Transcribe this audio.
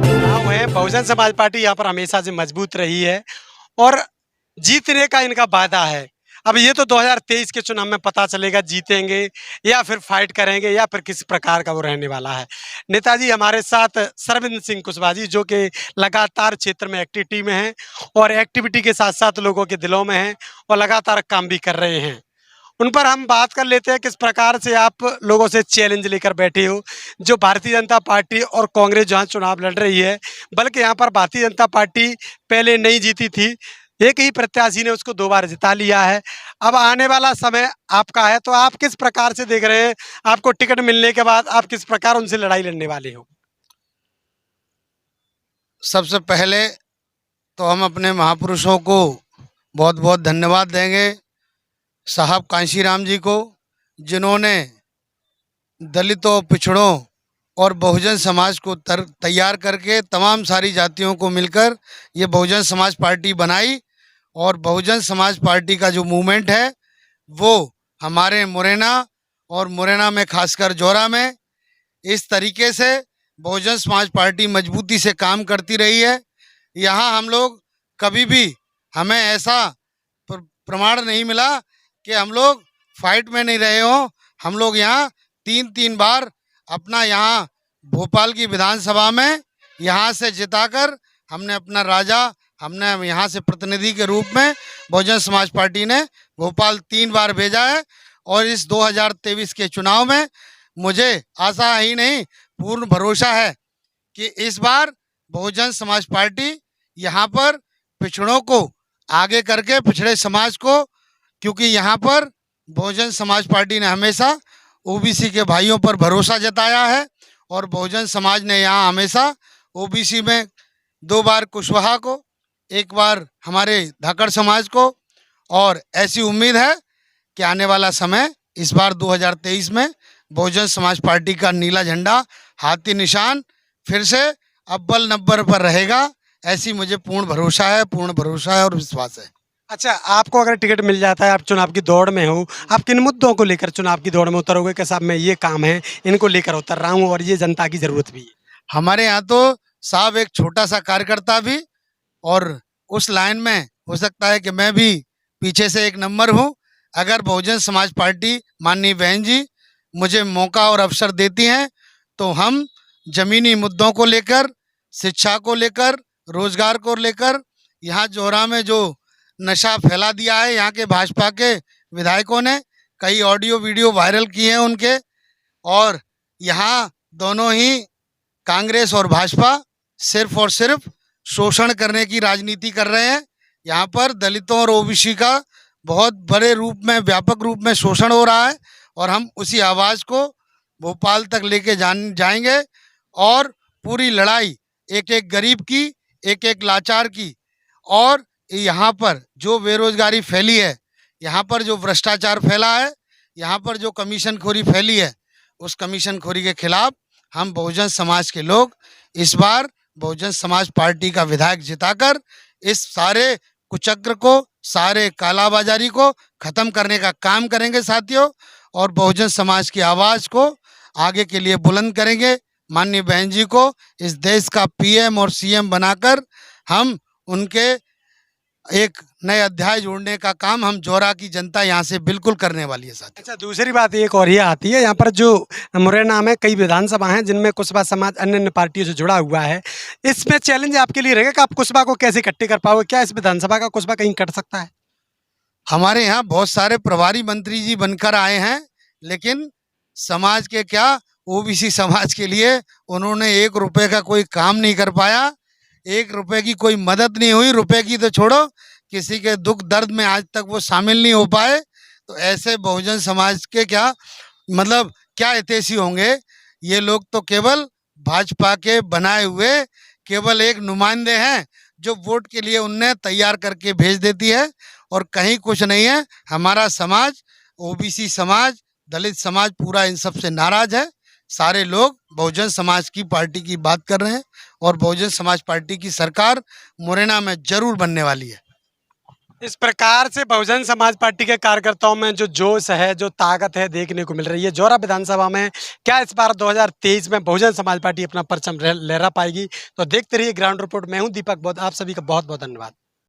चुनाव है, बहुजन समाज पार्टी यहाँ पर हमेशा से मजबूत रही है और जीतने का इनका वादा है। अब ये तो 2023 के चुनाव में पता चलेगा जीतेंगे या फिर फाइट करेंगे या फिर किस प्रकार का वो रहने वाला है। नेताजी हमारे साथ सरविंद सिंह कुशवाहा जी, जो कि लगातार क्षेत्र में एक्टिविटी में हैं और एक्टिविटी के साथ साथ लोगों के दिलों में हैं और लगातार काम भी कर रहे हैं। उन पर हम बात कर लेते हैं किस प्रकार से आप लोगों से चैलेंज लेकर बैठे हो। जो भारतीय जनता पार्टी और कांग्रेस जहाँ चुनाव लड़ रही है, बल्कि यहाँ पर भारतीय जनता पार्टी पहले नहीं जीती थी, एक ही प्रत्याशी ने उसको 2 बार जिता लिया है। अब आने वाला समय आपका है, तो आप किस प्रकार से देख रहे हैं? आपको टिकट मिलने के बाद आप किस प्रकार उनसे लड़ाई लड़ने वाले हो? सबसे पहले तो हम अपने महापुरुषों को बहुत बहुत धन्यवाद देंगे, साहब कांशीराम जी को, जिन्होंने दलितों, पिछड़ों और बहुजन समाज को तैयार करके तमाम सारी जातियों को मिलकर ये बहुजन समाज पार्टी बनाई। और बहुजन समाज पार्टी का जो मूवमेंट है वो हमारे मुरैना और मुरैना में खासकर जौरा में इस तरीके से बहुजन समाज पार्टी मजबूती से काम करती रही है। यहाँ हम लोग कभी भी, हमें ऐसा प्रमाण नहीं मिला कि हम लोग फाइट में नहीं रहे हों। हम लोग यहाँ 3 बार अपना यहाँ भोपाल की विधानसभा में यहाँ से जिताकर हमने अपना राजा, हमने यहाँ से प्रतिनिधि के रूप में बहुजन समाज पार्टी ने भोपाल 3 बार भेजा है। और इस 2023 के चुनाव में मुझे आशा ही नहीं, पूर्ण भरोसा है कि इस बार बहुजन समाज पार्टी यहाँ पर पिछड़ों को आगे करके, पिछड़े समाज को, क्योंकि यहाँ पर बहुजन समाज पार्टी ने हमेशा ओबीसी के भाइयों पर भरोसा जताया है और बहुजन समाज ने यहाँ हमेशा ओबीसी में 2 बार कुशवाहा को, 1 बार हमारे धाकड़ समाज को, और ऐसी उम्मीद है कि आने वाला समय इस बार 2023 में बहुजन समाज पार्टी का नीला झंडा, हाथी निशान फिर से अव्वल नंबर पर रहेगा। ऐसी मुझे पूर्ण भरोसा है और विश्वास है। अच्छा, आपको अगर टिकट मिल जाता है, आप चुनाव की दौड़ में हो, आप किन मुद्दों को लेकर चुनाव की दौड़ में उतरोगे कि साहब मैं ये काम है, इनको लेकर उतर रहा हूँ और ये जनता की ज़रूरत भी है? हमारे यहाँ तो साहब एक छोटा सा कार्यकर्ता भी, और उस लाइन में हो सकता है कि मैं भी पीछे से 1 नंबर हूँ। अगर बहुजन समाज पार्टी, माननीय बहन जी मुझे मौका और अवसर देती हैं तो हम जमीनी मुद्दों को लेकर, शिक्षा को लेकर, रोजगार को लेकर, यहाँ जौरा में जो नशा फैला दिया है यहाँ के भाजपा के विधायकों ने, कई ऑडियो वीडियो वायरल किए हैं उनके, और यहाँ दोनों ही कांग्रेस और भाजपा सिर्फ और सिर्फ शोषण करने की राजनीति कर रहे हैं। यहाँ पर दलितों और ओबीसी का बहुत बड़े रूप में, व्यापक रूप में शोषण हो रहा है और हम उसी आवाज़ को भोपाल तक लेके जाएंगे और पूरी लड़ाई एक एक गरीब की, एक एक लाचार की, और यहाँ पर जो बेरोजगारी फैली है, यहाँ पर जो भ्रष्टाचार फैला है, यहाँ पर जो कमीशन खोरी फैली है, उस कमीशन खोरी के खिलाफ हम बहुजन समाज के लोग इस बार बहुजन समाज पार्टी का विधायक जिताकर इस सारे कुचक्र को, सारे कालाबाजारी को खत्म करने का काम करेंगे साथियों, और बहुजन समाज की आवाज़ को आगे के लिए बुलंद करेंगे। माननीय बहन जी को इस देश का पीएम और सीएम बनाकर हम उनके एक नए अध्याय जोड़ने का काम हम जौरा की जनता यहाँ से बिल्कुल करने वाली है साथी। अच्छा, दूसरी बात एक और ये आती है, यहाँ पर जो मुरैना में कई विधानसभा हैं जिनमें कुशवाहा समाज अन्य अन्य पार्टियों से जुड़ा हुआ है, इसमें चैलेंज आपके लिए रहेगा कि आप कुशवाहा को कैसे इकट्ठे कर पाओगे? क्या इस विधानसभा का कुशवाहा कहीं कट सकता है? हमारे यहाँ बहुत सारे प्रभारी मंत्री जी बनकर आए हैं, लेकिन समाज के क्या, ओबीसी समाज के लिए उन्होंने 1 रुपये का कोई काम नहीं कर पाया, 1 रुपये की कोई मदद नहीं हुई। रुपए की तो छोड़ो, किसी के दुख दर्द में आज तक वो शामिल नहीं हो पाए। तो ऐसे बहुजन समाज के क्या मतलब, क्या हितैषी होंगे ये लोग? तो केवल भाजपा के बनाए हुए केवल एक नुमाइंदे हैं जो वोट के लिए उन्हें तैयार करके भेज देती है, और कहीं कुछ नहीं है। हमारा समाज, ओबीसी समाज, दलित समाज पूरा इन सब से नाराज है। सारे लोग बहुजन समाज की पार्टी की बात कर रहे हैं और बहुजन समाज पार्टी की सरकार मुरैना में जरूर बनने वाली है। इस प्रकार से बहुजन समाज पार्टी के कार्यकर्ताओं में जो जोश है, जो ताकत है, देखने को मिल रही है। जौरा विधानसभा में क्या इस बार 2023 में बहुजन समाज पार्टी अपना परचम लहरा पाएगी? तो देखते रहिए ग्राउंड रिपोर्ट। मैं हूं दीपक बौद्ध, आप सभी का बहुत बहुत धन्यवाद।